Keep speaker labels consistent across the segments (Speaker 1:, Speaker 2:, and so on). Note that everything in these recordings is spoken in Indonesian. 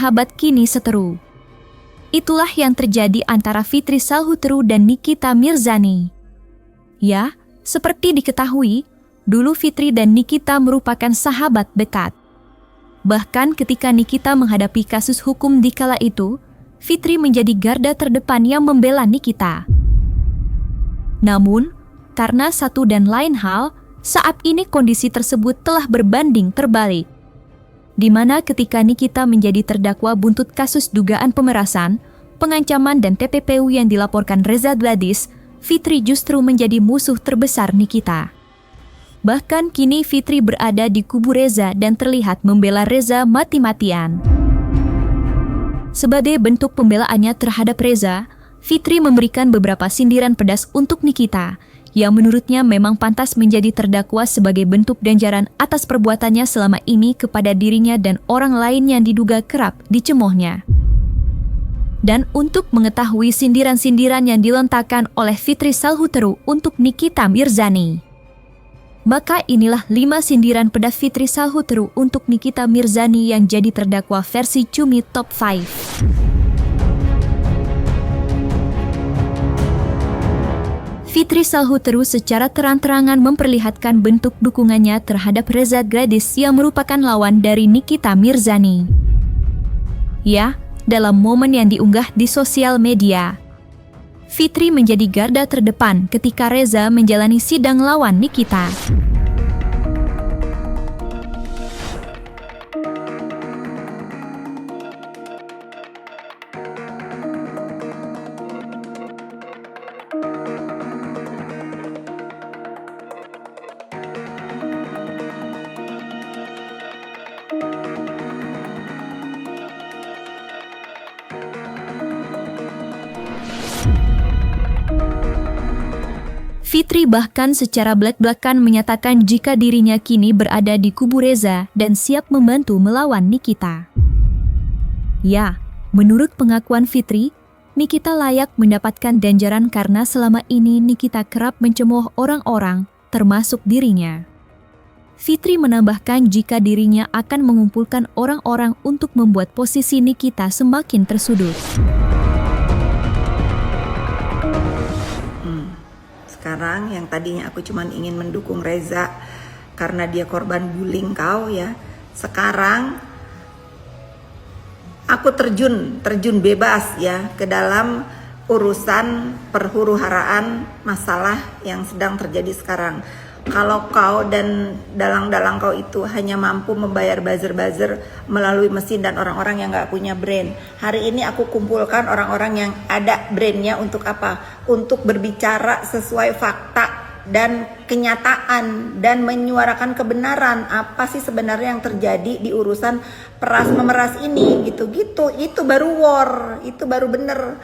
Speaker 1: sahabat kini seteru. Itulah yang terjadi antara Fitri Salhuteru dan Nikita Mirzani. Ya, seperti diketahui, dulu Fitri dan Nikita merupakan sahabat dekat. Bahkan ketika Nikita menghadapi kasus hukum di kala itu, Fitri menjadi garda terdepan yang membela Nikita. Namun, karena satu dan lain hal, saat ini kondisi tersebut telah berbanding terbalik. Di mana ketika Nikita menjadi terdakwa buntut kasus dugaan pemerasan, pengancaman dan TPPU yang dilaporkan Reza Gladys, Fitri justru menjadi musuh terbesar Nikita. Bahkan kini Fitri berada di kubu Reza dan terlihat membela Reza mati-matian. Sebagai bentuk pembelaannya terhadap Reza, Fitri memberikan beberapa sindiran pedas untuk Nikita, yang menurutnya memang pantas menjadi terdakwa sebagai bentuk ganjaran atas perbuatannya selama ini kepada dirinya dan orang lain yang diduga kerap dicemoohnya. Dan untuk mengetahui sindiran-sindiran yang dilontarkan oleh Fitri Salhuteru untuk Nikita Mirzani, maka inilah 5 sindiran pedas Fitri Salhuteru untuk Nikita Mirzani yang jadi terdakwa versi Cumi Top 5. Fitri Salhuteru secara terang-terangan memperlihatkan bentuk dukungannya terhadap Reza Gladys yang merupakan lawan dari Nikita Mirzani. Ya, dalam momen yang diunggah di sosial media, Fitri menjadi garda terdepan ketika Reza menjalani sidang lawan Nikita. Fitri bahkan secara belak-belakan menyatakan jika dirinya kini berada di kubu Reza dan siap membantu melawan Nikita. Ya, menurut pengakuan Fitri, Nikita layak mendapatkan ganjaran karena selama ini Nikita kerap mencemooh orang-orang, termasuk dirinya. Fitri menambahkan jika dirinya akan mengumpulkan orang-orang untuk membuat posisi Nikita semakin tersudut.
Speaker 2: Sekarang yang tadinya aku cuma ingin mendukung Reza karena dia korban bullying kau ya. Sekarang aku terjun bebas ya ke dalam urusan perhuru-haraan masalah yang sedang terjadi sekarang. Kalau kau dan dalang-dalang kau itu hanya mampu membayar buzzer-buzzer melalui mesin dan orang-orang yang gak punya brain. Hari ini aku kumpulkan orang-orang yang ada brainnya untuk apa? Untuk berbicara sesuai fakta dan kenyataan dan menyuarakan kebenaran. Apa sih sebenarnya yang terjadi di urusan peras memeras ini gitu-gitu. Itu baru war, itu baru bener.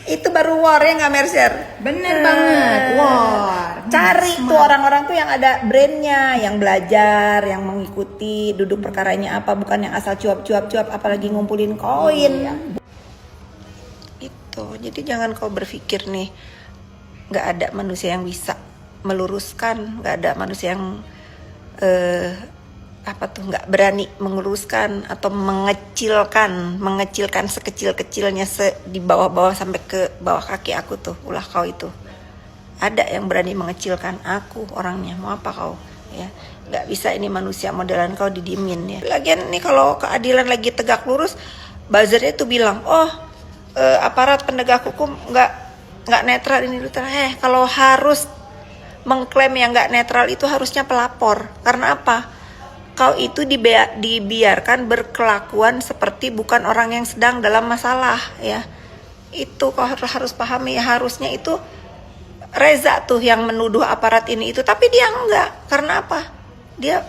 Speaker 2: Itu baru war ya nggak Mercer?
Speaker 3: Bener banget, war.
Speaker 2: Cari tuh orang-orang tuh yang ada brainnya, yang belajar, yang mengikuti duduk perkaranya apa, bukan yang asal cuap-cuap apalagi ngumpulin koin.
Speaker 3: Iya.
Speaker 2: Itu, jadi jangan kau berpikir nih nggak ada manusia yang bisa meluruskan, nggak ada manusia yang nggak berani menguruskan atau mengecilkan sekecil-kecilnya di bawah-bawah sampai ke bawah kaki aku tuh, ulah kau itu. Ada yang berani mengecilkan aku orangnya, mau apa kau ya? Nggak bisa ini manusia modelan kau didiemin ya. Lagian nih kalau keadilan lagi tegak lurus, buzzernya tuh bilang, aparat penegak hukum nggak netral ini. Kalau harus mengklaim yang nggak netral itu harusnya pelapor. Karena apa? Kau itu dibiarkan berkelakuan seperti bukan orang yang sedang dalam masalah ya. Itu kau harus pahami ya, harusnya itu Reza tuh yang menuduh aparat ini itu, tapi dia enggak. Karena apa? Dia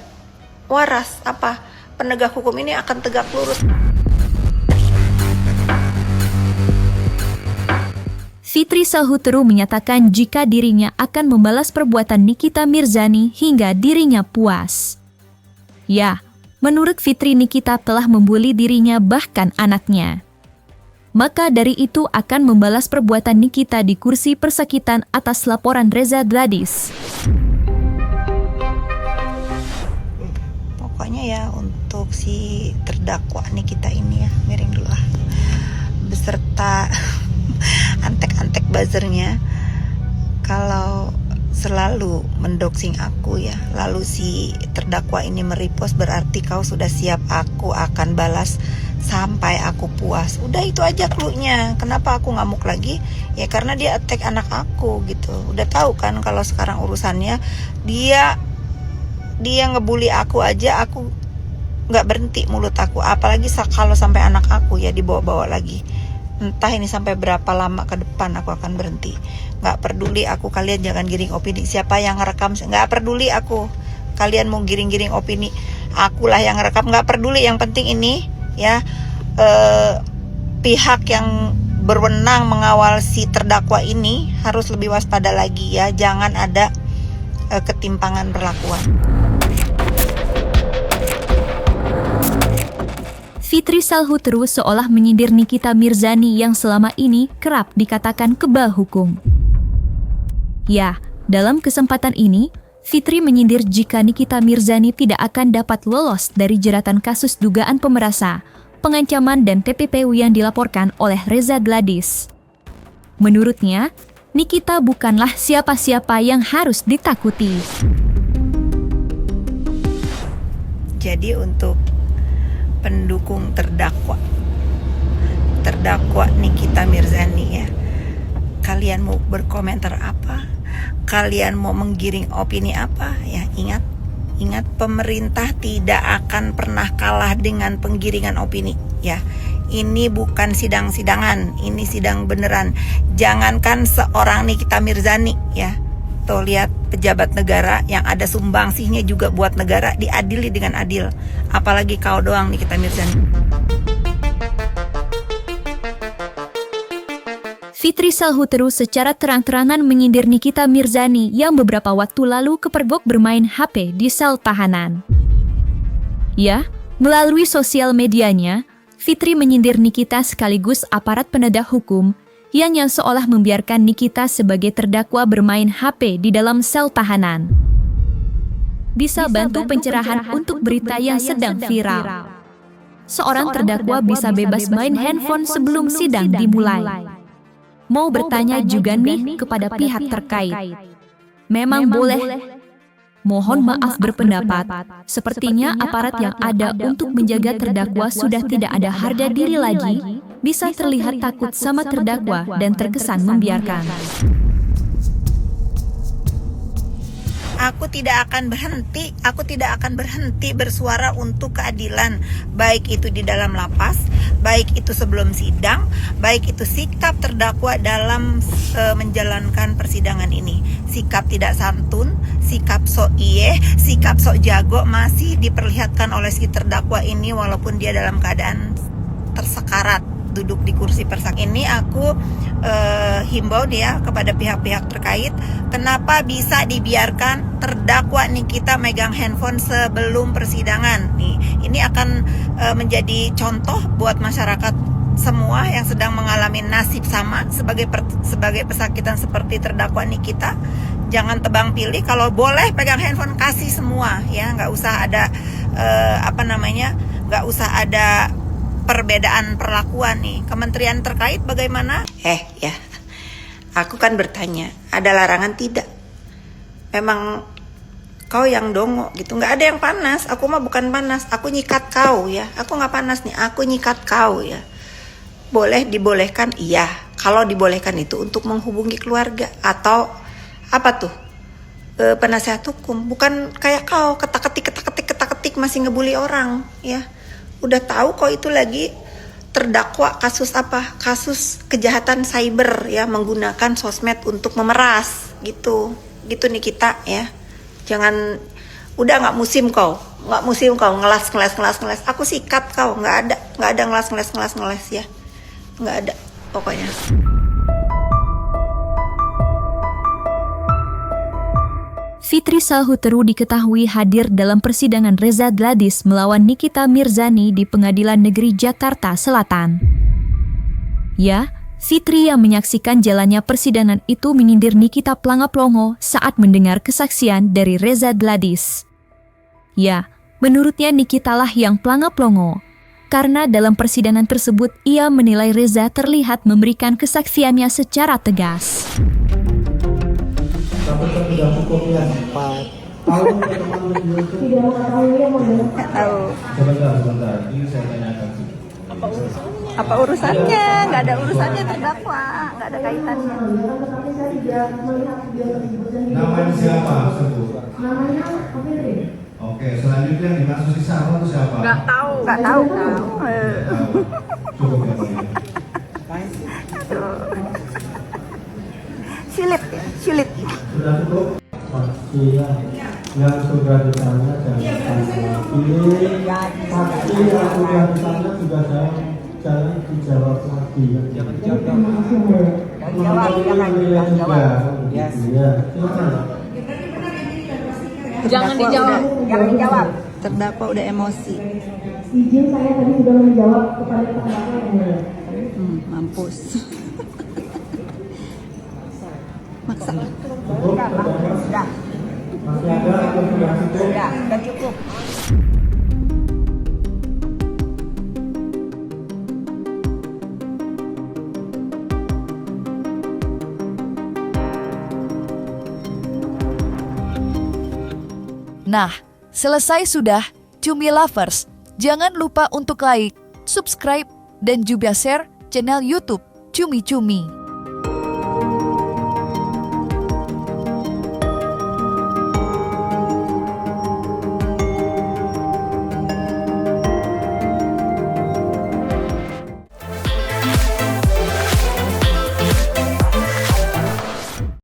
Speaker 2: waras apa? Penegak hukum ini akan tegak lurus.
Speaker 1: Fitri Salhuteru menyatakan jika dirinya akan membalas perbuatan Nikita Mirzani hingga dirinya puas. Ya, menurut Fitri, Nikita telah membuli dirinya bahkan anaknya. Maka dari itu akan membalas perbuatan Nikita di kursi persakitan atas laporan Reza Gladys.
Speaker 2: Pokoknya ya untuk untuk si terdakwa Nikita ini ya, miring dulu lah, beserta antek-antek buzzernya, kalau selalu mendoxing aku ya, lalu si terdakwa ini merepost, berarti kau sudah siap aku akan balas sampai aku puas. Udah itu aja cluenya. Kenapa aku ngamuk lagi? Ya karena dia attack anak aku gitu. Udah tahu kan kalau sekarang urusannya dia ngebully aku aja, aku nggak berhenti mulut aku. Apalagi kalau sampai anak aku ya dibawa-bawa lagi. Entah ini sampai berapa lama ke depan aku akan berhenti. Nggak peduli aku, kalian jangan giring opini. Siapa yang ngerekam, nggak peduli aku. Kalian mau giring-giring opini, akulah yang ngerekam, nggak peduli. Yang penting ini ya, pihak yang berwenang mengawal si terdakwa ini harus lebih waspada lagi ya. Jangan ada ketimpangan perlakuan.
Speaker 1: Fitri Salhuteru seolah menyindir Nikita Mirzani yang selama ini kerap dikatakan kebal hukum. Ya, dalam kesempatan ini, Fitri menyindir jika Nikita Mirzani tidak akan dapat lolos dari jeratan kasus dugaan pemerasa, pengancaman dan TPPU yang dilaporkan oleh Reza Gladys. Menurutnya, Nikita bukanlah siapa-siapa yang harus ditakuti.
Speaker 2: Jadi untuk pendukung terdakwa Nikita Mirzani ya, kalian mau berkomentar apa, kalian mau menggiring opini apa ya, ingat pemerintah tidak akan pernah kalah dengan penggiringan opini ya. Ini bukan sidang-sidangan, ini sidang beneran. Jangankan seorang Nikita Mirzani ya, tuh lihat pejabat negara yang ada sumbangsihnya juga buat negara diadili dengan adil. Apalagi kau doang Nikita Mirzani.
Speaker 1: Fitri Salhuteru secara terang-terangan menyindir Nikita Mirzani yang beberapa waktu lalu kepergok bermain HP di sel tahanan. Ya, melalui sosial medianya, Fitri menyindir Nikita sekaligus aparat penegak hukum yang seolah membiarkan Nikita sebagai terdakwa bermain HP di dalam sel tahanan. Bisa bantu pencerahan untuk berita yang sedang viral. Seorang terdakwa bisa bebas main handphone sebelum sidang dimulai. Mau bertanya juga nih kepada pihak terkait. Memang boleh. Mohon maaf berpendapat, sepertinya aparat yang ada untuk menjaga terdakwa sudah tidak ada harga diri lagi, bisa terlihat takut sama terdakwa dan terkesan membiarkan.
Speaker 2: Aku tidak akan berhenti bersuara untuk keadilan, baik itu di dalam lapas, baik itu sebelum sidang, baik itu sikap terdakwa dalam menjalankan persidangan ini. Sikap tidak santun, sikap sok iye, sikap sok jago masih diperlihatkan oleh si terdakwa ini walaupun dia dalam keadaan tersekarat duduk di kursi persak. Ini aku himbau dia kepada pihak-pihak terkait, kenapa bisa dibiarkan terdakwa Nikita megang handphone sebelum persidangan. Nih, ini akan menjadi contoh buat masyarakat semua yang sedang mengalami nasib sama sebagai pesakitan seperti terdakwa Nikita. Jangan tebang pilih, kalau boleh pegang handphone kasih semua ya, nggak usah ada nggak usah ada perbedaan perlakuan nih. Kementerian terkait bagaimana? Ya, aku kan bertanya, ada larangan tidak? Memang kau yang dongo gitu, nggak ada yang panas. Aku mah bukan panas, aku nyikat kau ya. Aku nggak panas nih, aku nyikat kau ya. Boleh dibolehkan, iya. Kalau dibolehkan itu untuk menghubungi keluarga atau apa tuh? Penasehat hukum, bukan kayak kau ketak-ketik masih ngebully orang ya. Udah tahu kok itu lagi terdakwa kasus apa? Kasus kejahatan cyber ya, menggunakan sosmed untuk memeras gitu nih kita ya. Jangan, udah nggak musim kau ngelas. Aku sikat kau, nggak ada ngelas ya, nggak ada pokoknya.
Speaker 1: Fitri Salhuteru diketahui hadir dalam persidangan Reza Gladys melawan Nikita Mirzani di Pengadilan Negeri Jakarta Selatan. Ya, Fitri yang menyaksikan jalannya persidangan itu menyindir Nikita pelangap longo saat mendengar kesaksian dari Reza Gladys. Ya, Menurutnya Nikitalah yang pelanga-pelongo, karena dalam persidangan tersebut ia menilai Reza terlihat memberikan kesaksiannya secara tegas.
Speaker 4: Tapi kan sudah hukumnya 4 tahun teman beliau itu.
Speaker 2: Nggak tahu.
Speaker 4: Sebentar, ini saya tanyakan sih.
Speaker 2: Apa urusannya? Nggak ada urusannya terdakwa, nggak ada kaitannya.
Speaker 4: Namanya siapa? Sebut. Oke, selanjutnya yang dimaksud si Sarah itu siapa?
Speaker 2: Nggak tahu. Nggak tahu.
Speaker 4: Cukup ya Pak.
Speaker 2: Sulit.
Speaker 4: Sudah cukup? Saksi yang sudah ditanya jangan tanya lagi. Saksi yang sudah ditanya juga jangan dijawab lagi. Jangan dijawab. Ya, silakan.
Speaker 2: Jangan dijawab. Terdakwa udah emosi.
Speaker 5: Izin saya tadi sudah menjawab kepada terdakwa yang mulia.
Speaker 2: Mampus. Maksa.
Speaker 4: Cukup, sudah. Masih ada atau sudah cukup?
Speaker 2: Sudah cukup.
Speaker 6: Nah, selesai sudah Cumi Lovers. Jangan lupa untuk like, subscribe, dan juga share channel YouTube Cumi Cumi.